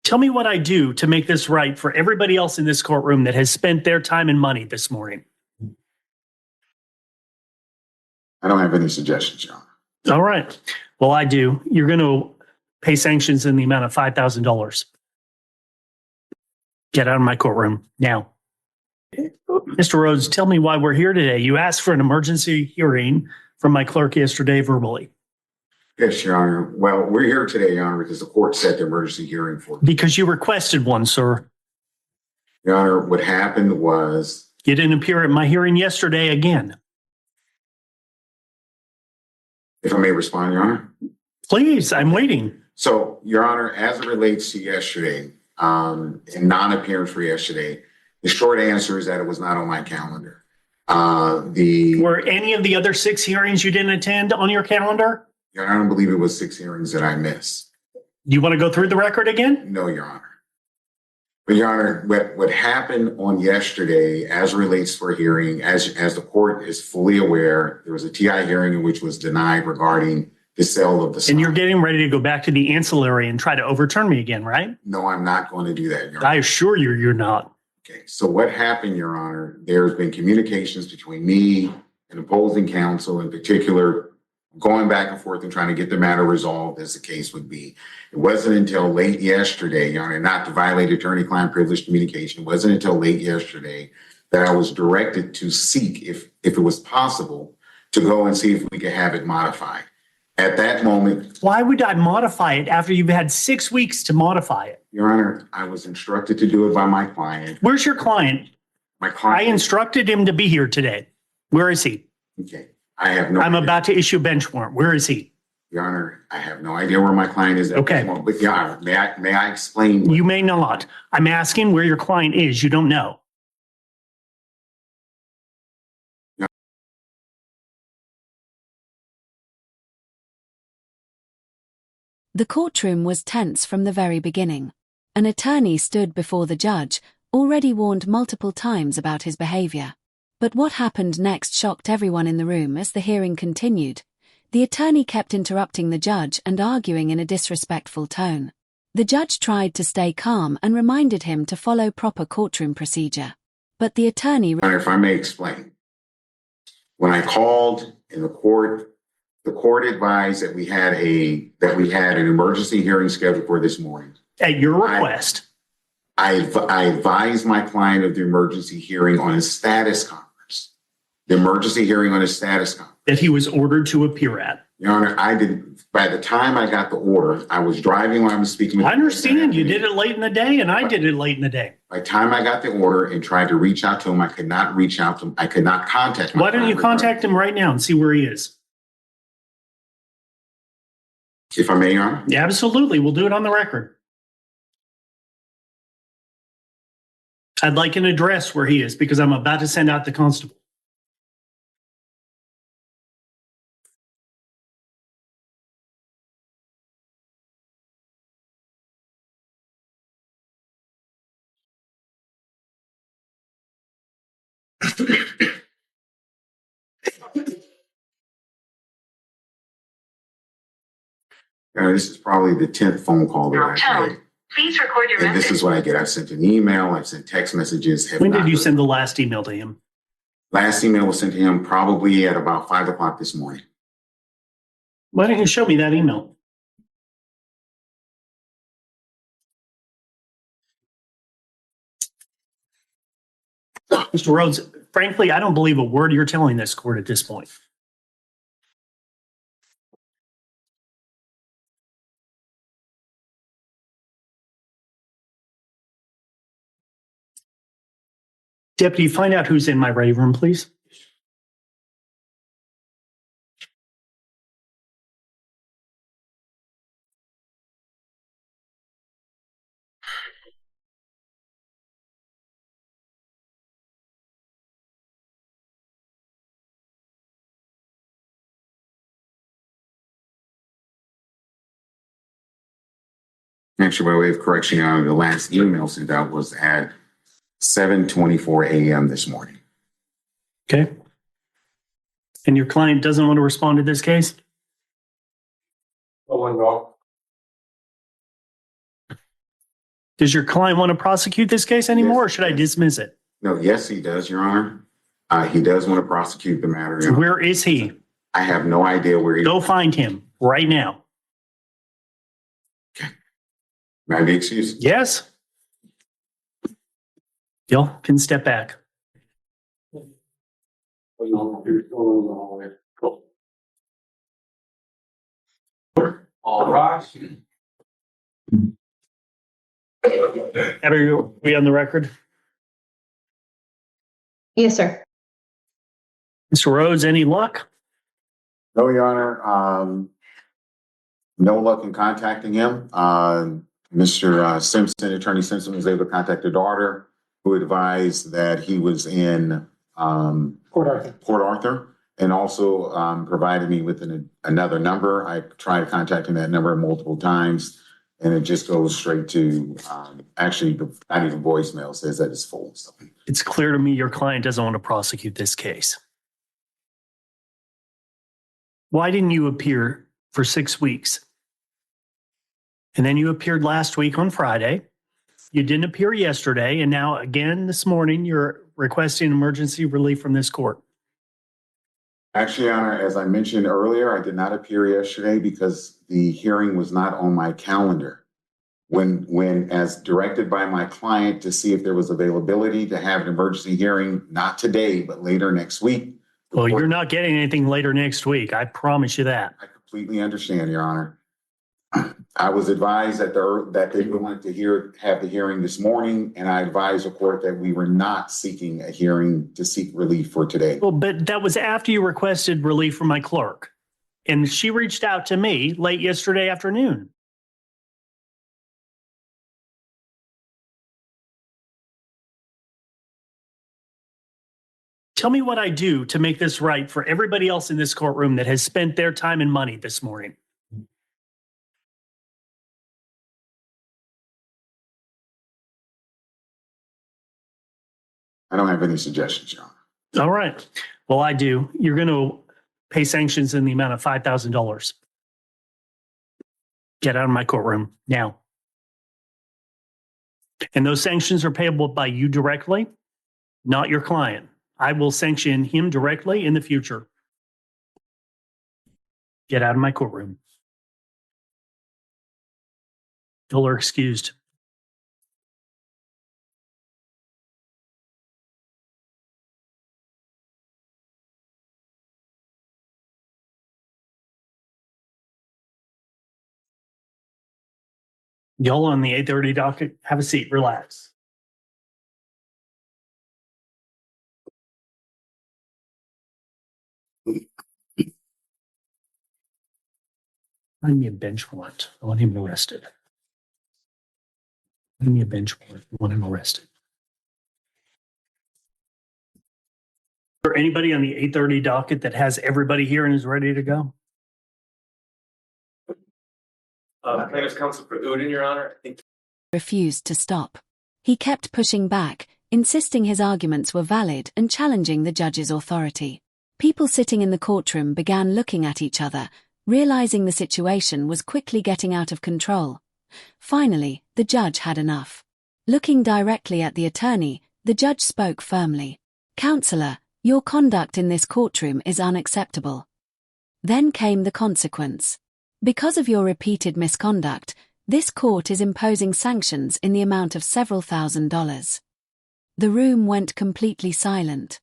Tell me what I do to make this right for everybody else in this courtroom that has spent their time and money this morning. I don't have any suggestions, Your Honor. All right. Well, I do. You're going to pay sanctions in the amount of $5,000. Get out of my courtroom now. Mr. Rhodes, tell me why we're here today. You asked for an emergency hearing from my clerk yesterday verbally. Yes, Your Honor. Well, we're here today, Your Honor, because the court set the emergency hearing for you. Because you requested one, sir. Your Honor, what happened was... You didn't appear at my hearing yesterday again. If I may respond, Your Honor? Please, I'm waiting. So, Your Honor, as it relates to yesterday, and non-appearance for yesterday, the short answer is that it was not on my calendar. Were any of the other 6 hearings you didn't attend on your calendar? Your Honor, I don't believe it was 6 hearings that I missed. You want to go through the record again? No, Your Honor. But Your Honor, what happened on yesterday as relates for a hearing, as the court is fully aware, there was a TI hearing in which was denied regarding the sale of the sign. And you're getting ready to go back to the ancillary and try to overturn me again, right? No, I'm not going to do that, Your Honor. I assure you, you're not. Okay, so what happened, Your Honor, there's been communications between me and opposing counsel, in particular, going back and forth and trying to get the matter resolved as the case would be. It wasn't until late yesterday, Your Honor, not to violate attorney-client privilege communication, it wasn't until late yesterday that I was directed to seek, if it was possible, to go and see if we could have it modified. At that moment... Why would I modify it after you've had 6 weeks to modify it? Your Honor, I was instructed to do it by my client. Where's your client? My client... I instructed him to be here today. Where is he? Okay. I have no I'm idea. about to issue a bench warrant. Where is he? Your Honor, I have no idea where my client is at Okay. this moment. But Your Honor, may I explain? You may not. I'm asking where your client is. You don't know. The courtroom was tense from the very beginning. An attorney stood before the judge, already warned multiple times about his behavior. But what happened next shocked everyone in the room as the hearing continued. The attorney kept interrupting the judge and arguing in a disrespectful tone. The judge tried to stay calm and reminded him to follow proper courtroom procedure. But the attorney... Your Honor, if I may explain. When I called in the court advised that we had an emergency hearing scheduled for this morning. At your request. I advised my client of the emergency hearing on a status conference. The emergency hearing on a status conference. That he was ordered to appear at. Your Honor, by the time I got the order, I was driving while I was speaking. I understand you did it late in the day and I did it late in the day. By the time I got the order and tried to reach out to him, I could not reach out to him. I could not contact him. Why don't you contact him right now and see where he is? If I may, Your Honor? Yeah, absolutely. We'll do it on the record. I'd like an address where he is because I'm about to send out the constable. This is probably the 10th phone call that I've made. Please record your And message. this is what I get. I've sent an email. I've sent text messages. When did you send the last email to him? Last email was sent to him probably at about 5 o'clock this morning. Why don't you show me that email? Mr. Rhodes, frankly, I don't believe a word you're telling this court at this point. Deputy, find out who's in my ready room, please. Actually, by way of correction, Your Honor, the last email sent out was at 7:24 a.m. this morning. Okay. And your client doesn't want to respond to this case? Oh, no. Does your client want to prosecute this case anymore, or should I dismiss it? No, yes, he does, Your Honor. He does want to prosecute the matter. Your Honor. Where is he? I have no idea where he is. Go find him right now. May I be excused? Yes? Y'all can step back. All right. Are we on the record? Yes, sir. Mr. Rhodes, any luck? No, Your Honor. No luck in contacting him. Mr. Simpson, Attorney Simpson, was able to contact the daughter, who advised that he was in Port Arthur, and also provided me with another number. I tried contacting that number multiple times, and it just goes straight to actually not even voicemail, says that it's full. So. It's clear to me your client doesn't want to prosecute this case. Why didn't you appear for 6 weeks? And then you appeared last week on Friday. You didn't appear yesterday. And now again this morning, you're requesting emergency relief from this court. Actually, Your Honor, as I mentioned earlier, I did not appear yesterday because the hearing was not on my calendar. When as directed by my client to see if there was availability to have an emergency hearing, not today, but later next week. Well, you're not getting anything later next week. I promise you that. I completely understand, Your Honor. I was advised that they wanted to have the hearing this morning, and I advised the court that we were not seeking a hearing to seek relief for today. Well, but that was after you requested relief from my clerk. And she reached out to me late yesterday afternoon. Tell me what I do to make this right for everybody else in this courtroom that has spent their time and money this morning. I don't have any suggestions, Your Honor. All right. Well, I do. You're going to pay sanctions in the amount of $5,000. Get out of my courtroom now. And those sanctions are payable by you directly, not your client. I will sanction him directly in the future. Get out of my courtroom. Y'all are excused. Y'all on the 8:30 docket, have a seat, relax. Find me a bench warrant. I want him arrested. Find me a bench warrant. I want him arrested. Is there anybody on the 8:30 docket that has everybody here and is ready to go? Plaintiff's counsel for Uden, Your Honor. I think Refused to stop. He kept pushing back, insisting his arguments were valid and challenging the judge's authority. People sitting in the courtroom began looking at each other, realizing the situation was quickly getting out of control. Finally, the judge had enough. Looking directly at the attorney, the judge spoke firmly. "Counselor, your conduct in this courtroom is unacceptable." Then came the consequence. Because of your repeated misconduct, this court is imposing sanctions in the amount of several $1,000s. The room went completely silent.